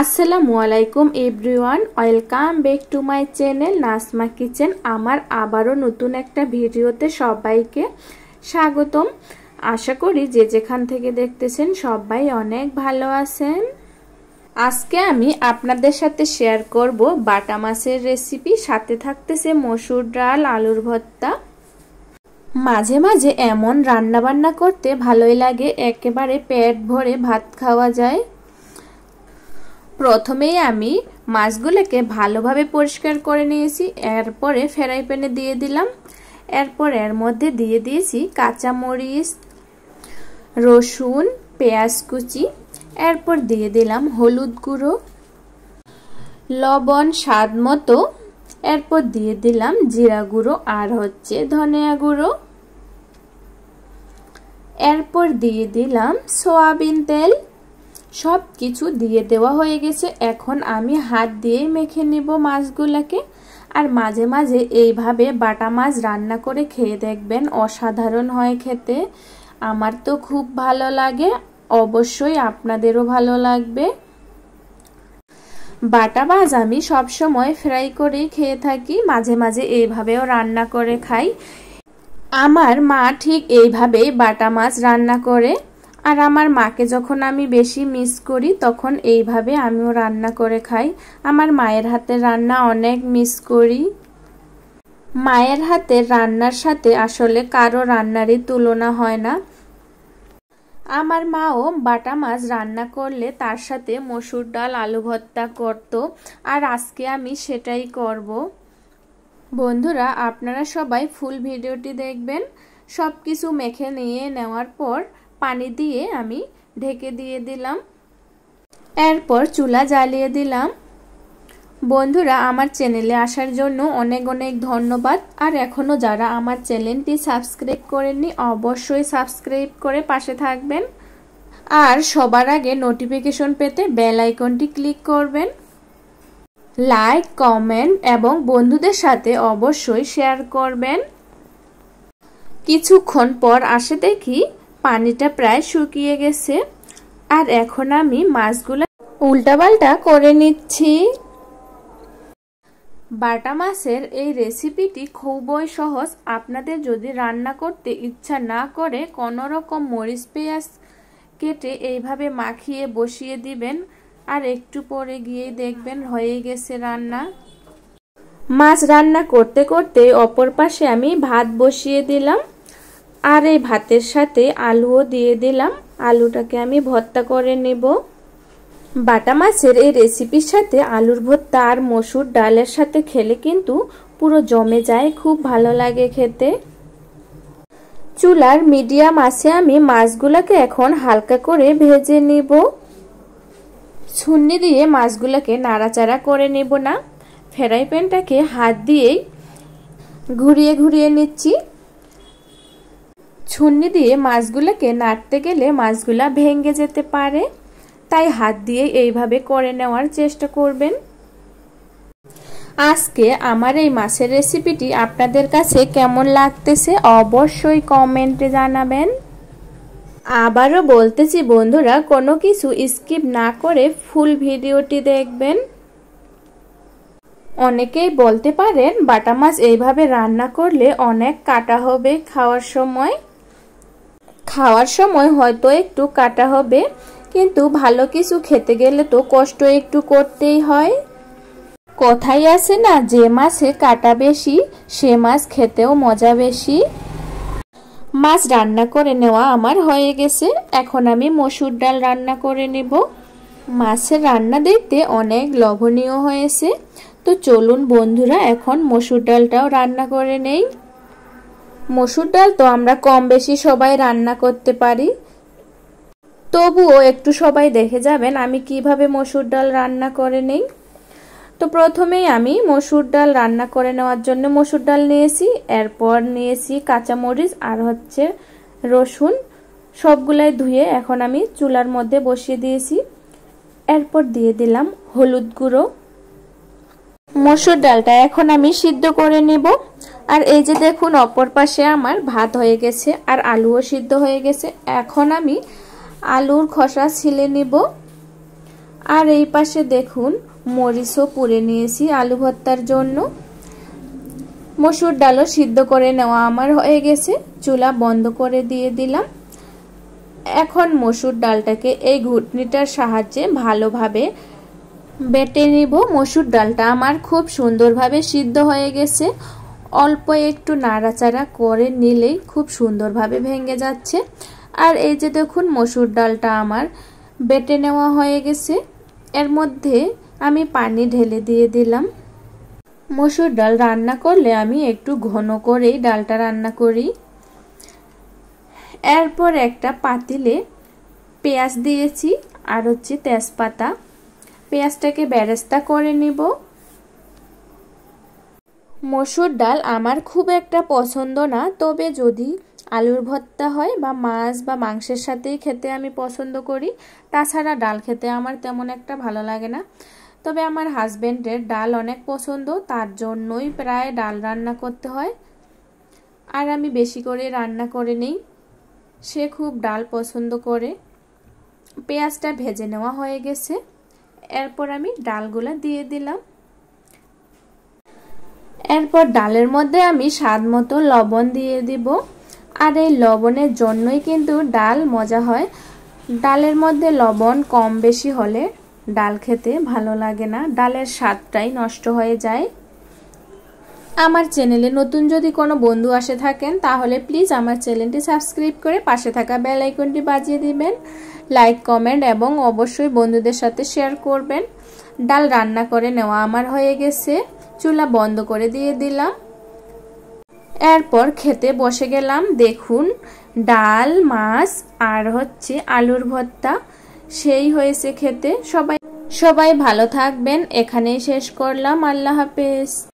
আসসালামু আলাইকুম everyone, welcome back to my channel Nasma kitchen. আমার আবারও নতুন একটা ভিডিওতে সবাইকে স্বাগতম। আশা করি যে যেখান থেকে দেখতেছেন সবাই অনেক ভালো আছেন। আজকে আমি আপনাদের সাথে শেয়ার করব বাটা মাছের রেসিপি, সাথে থাকতেছে মসুর ডাল, আলুর ভর্তা। মাঝে মাঝে এমন রান্না বান্না করতে ভালোই লাগে, একেবারে পেট ভরে ভাত খাওয়া যায়। প্রথমেই আমি মাছগুলোকে ভালোভাবে পরিষ্কার করে নিয়েছি, এরপরে ফ্রাই প্যানে দিয়ে দিলাম। এরপর এর মধ্যে দিয়ে দিয়েছি কাঁচামরিচ, রসুন, পেঁয়াজ কুচি। এরপর দিয়ে দিলাম হলুদ গুঁড়ো, লবণ স্বাদ মতো। এরপর দিয়ে দিলাম জিরা গুঁড়ো আর ধনিয়া গুঁড়ো। এরপর দিয়ে দিলাম সয়াবিন তেল। সব কিছু দিয়ে দেওয়া হয়ে গেছে। এখন আমি হাত দিয়ে মেখে নিব মাছগুলোকে। আর মাঝে মাঝে এইভাবে বাটা মাছ রান্না করে খেয়ে দেখবেন, অসাধারণ হয় খেতে। আমার তো খুব ভালো লাগে, অবশ্যই আপনাদেরও ভালো লাগবে। বাটা মাছ আমি সব সময় ফ্রাই করেই খেয়ে থাকি, মাঝে মাঝে এইভাবেও রান্না করে খাই। আমার মা ঠিক এইভাবেই বাটা মাছ রান্না করে। আর আমার মাকে যখন আমি বেশি মিস করি তখন এইভাবে আমিও রান্না করে খাই। আমার মায়ের হাতের রান্না অনেক মিস করি। মায়ের হাতের রান্নার সাথে আসলে কারো রান্নারই তুলনা হয় না। আমার মাও বাটা মাছ রান্না করলে তার সাথে মসুর ডাল, আলু ভর্তা করত, আর আজকে আমি সেটাই করব। বন্ধুরা, আপনারা সবাই ফুল ভিডিওটি দেখবেন। সব কিছু মেখে নিয়ে নেওয়ার পর পানি দিয়ে আমি ঢেকে দিয়ে দিলাম। এরপর চুলা জ্বালিয়ে দিলাম। বন্ধুরা, আমার চ্যানেলে আসার জন্য অনেক অনেক ধন্যবাদ। আর এখনো যারা আমার চ্যানেলটি সাবস্ক্রাইব করেননি, অবশ্যই সাবস্ক্রাইব করে পাশে থাকবেন। আর সবার আগে নোটিফিকেশন পেতে বেল আইকনটি ক্লিক করবেন। লাইক, কমেন্ট এবং বন্ধুদের সাথে অবশ্যই শেয়ার করবেন। কিছুক্ষণ পর আসে দেখি পানিটা প্রায় শুকিয়ে গেছে। আর এখন আমি মাছগুলো উল্টাপাল্টা করে নিচ্ছি। বাটা মাছের এই রেসিপিটি খুবই সহজ। আপনাদের যদি রান্না করতে ইচ্ছা না করে, কোনো রকম মরিচ পেঁয়াজ কেটে এইভাবে মাখিয়ে বসিয়ে দিবেন, আর একটু পরে গিয়ে দেখবেন হয়ে গেছে রান্না। মাছ রান্না করতে করতে অপর পাশে আমি ভাত বসিয়ে দিলাম। আর এই ভাতের সাথে আলুও দিয়ে দিলাম। আলুটাকে আমি ভর্তা করে নেব। বাটা মাছের এই রেসিপির সাথে আলুর ভর্তা আর মসুর ডালের সাথে খেলে কিন্তু পুরো জমে যায়, খুব ভালো লাগে খেতে। চুলার মিডিয়াম আঁচে আমি মাছগুলোকে এখন হালকা করে ভেজে নেব। ছুন্নি দিয়ে মাছগুলোকে নাড়াচাড়া করে নেব না, ফ্রাই প্যানটাকে হাত দিয়েই ঘুরিয়ে ঘুরিয়ে নিচ্ছি। ছুন্নি দিয়ে মাছগুলোকে নাড়তে গেলে মাছগুলা ভেঙে যেতে পারে, তাই হাত দিয়ে এইভাবে করে নেওয়ার চেষ্টা করবেন। আজকে আমার এই মাছের রেসিপিটি আপনাদের কাছে কেমন লাগতেছে অবশ্যই কমেন্টে জানাবেন। আবারও বলতেছি বন্ধুরা, কোনো কিছু স্কিপ না করে ফুল ভিডিওটি দেখবেন। অনেকেই বলতে পারেন বাটা মাছ এইভাবে রান্না করলে অনেক কাটা হবে খাওয়ার সময় হয়তো একটু কাটা হবে, কিন্তু ভালো কিছু খেতে গেলে তো কষ্ট একটু করতেই হয়। কথাই আছে না, যে মাছে কাটা বেশি সে মাছ খেতেও মজা বেশি। মাছ রান্না করে নেওয়া আমার হয়ে গেছে। এখন আমি মসুর ডাল রান্না করে নেব। মাছের রান্না দেখতে অনেক লোভনীয় হয়েছে। তো চলুন বন্ধুরা, এখন মসুর ডালটাও রান্না করে নেই। মসুর ডাল তো আমরা কম বেশি সবাই রান্না করতে পারি, তবুও একটু সবাই দেখে যাবেন আমি কিভাবে মসুর ডাল রান্না করে নেই। তো প্রথমেই আমি মসুর ডাল রান্না করে নেওয়ার জন্য মসুর ডাল নিয়েছি। এরপর নিয়েছি কাঁচামরিচ আর রসুন, সবগুলাই ধুয়ে এখন আমি চুলার মধ্যে বসিয়ে দিয়েছি। এরপর দিয়ে দিলাম হলুদ গুঁড়ো। মসুর ডালটা এখন আমি সিদ্ধ করে নেব। আর এই যে দেখুন, অপর পাশে আমার ভাত হয়ে গেছে আর আলুও সিদ্ধ হয়ে গেছে। এখন আমি আলুর খোসা ছিলে নিব। আর এই পাশে দেখুন মরিচও পুড়ে নিয়েছি আলু ভর্তার জন্য। মসুর ডালও সিদ্ধ করে নেওয়া আমার হয়ে গেছে, চুলা বন্ধ করে দিয়ে দিলাম। এখন মসুর ডালটাকে এই ঘুটনিটার সাহায্যে ভালোভাবে বেটে নিব। মসুর ডালটা আমার খুব সুন্দরভাবে সিদ্ধ হয়ে গেছে, অল্প একটু নাড়াচাড়া করে নিলেই খুব সুন্দরভাবে ভেঙে যাচ্ছে। আর এই যে দেখুন মসুর ডালটা আমার বেটে নেওয়া হয়ে গেছে, এর মধ্যে আমি পানি ঢেলে দিয়ে দিলাম। মসুর ডাল রান্না করলে আমি একটু ঘন করেই ডালটা রান্না করি। এরপর একটা পাতিলে পেঁয়াজ দিয়েছি আর হচ্ছে তেজপাতা, পেঁয়াজটাকে বেরেস্তা করে নিব। মসুর ডাল আমার খুব একটা পছন্দ না, তবে যদি আলুর ভর্তা হয় বা মাছ বা মাংসের সাথেই খেতে আমি পছন্দ করি, তাছাড়া ডাল খেতে আমার তেমন একটা ভালো লাগে না। তবে আমার হাজবেন্ডের ডাল অনেক পছন্দ, তার জন্যই প্রায় ডাল রান্না করতে হয়, আর আমি বেশি করে রান্না করে নেই, সে খুব ডাল পছন্দ করে। পেঁয়াজটা ভেজে নেওয়া হয়ে গেছে, এরপর আমি ডালগুলা দিয়ে দিলাম। এরপর ডালের মধ্যে আমি স্বাদ মতো লবণ দিয়ে দিব, আর এই লবণের জন্যই কিন্তু ডাল মজা হয়। ডালের মধ্যে লবণ কম বেশি হলে ডাল খেতে ভালো লাগে না, ডালের স্বাদটাই নষ্ট হয়ে যায়। আমার চ্যানেলে নতুন যদি কোনো বন্ধু আসে থাকেন তাহলে প্লিজ আমার চ্যানেলটি সাবস্ক্রাইব করে পাশে থাকা বেল আইকনটি বাজিয়ে দিবেন, লাইক কমেন্ট এবং অবশ্যই বন্ধুদের সাথে শেয়ার করবেন। ডাল রান্না করে নেওয়া আমার হয়ে গেছে, চুলা বন্ধ করে দিয়ে দিলাম। এরপর খেতে বসে গেলাম। দেখুন ডাল, মাছ আর হচ্ছে আলুর ভর্তা, সেই হয়েছে খেতে। সবাই ভালো থাকবেন, এখানেই শেষ করলাম। আল্লাহ হাফেজ।